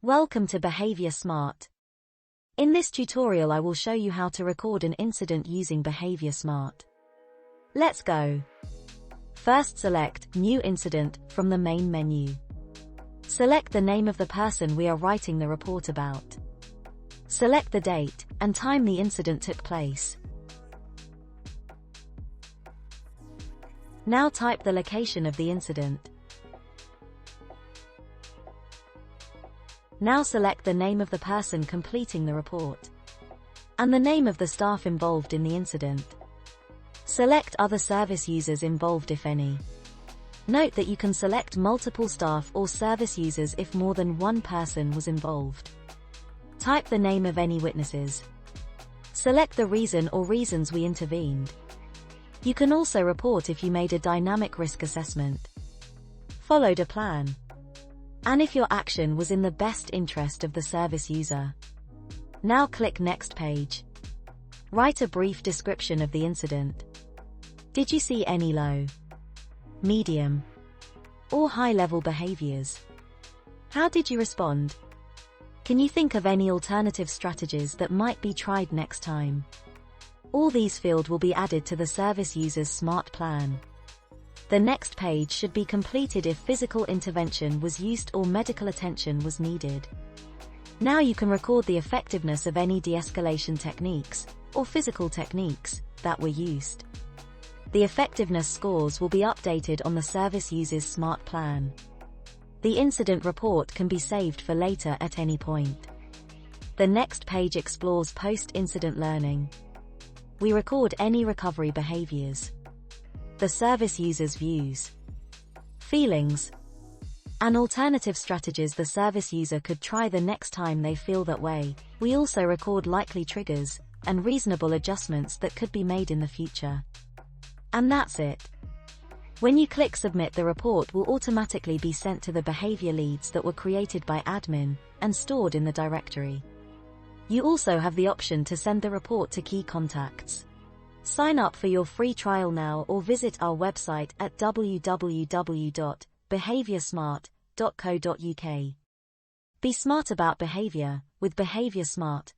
Welcome to Behaviour Smart. In this tutorial I will show you how to record an incident using Behaviour Smart. Let's go. First select New Incident from the main menu. Select the name of the person we are writing the report about. Select the date and time the incident took place. Now type the location of the incident. Now select the name of the person completing the report and the name of the staff involved in the incident. Select other service users involved if any. Note that you can select multiple staff or service users if more than one person was involved. Type the name of any witnesses. Select the reason or reasons we intervened. You can also report if you made a dynamic risk assessment, followed a plan, and if your action was in the best interest of the service user. Now click Next page. Write a brief description of the incident. Did you see any low, medium, or high-level behaviors? How did you respond? Can you think of any alternative strategies that might be tried next time? All these fields will be added to the service user's smart plan. The next page should be completed if physical intervention was used or medical attention was needed. Now you can record the effectiveness of any de-escalation techniques or physical techniques that were used. The effectiveness scores will be updated on the service user's smart plan. The incident report can be saved for later at any point. The next page explores post-incident learning. We record any recovery behaviors, the service user's views, feelings, and alternative strategies the service user could try the next time they feel that way. We also record likely triggers and reasonable adjustments that could be made in the future. And that's it. When you click Submit, the report will automatically be sent to the behavior leads that were created by admin and stored in the directory. You also have the option to send the report to key contacts. Sign up for your free trial now or visit our website at www.behavioursmart.co.uk. Be smart about behavior with Behaviour Smart.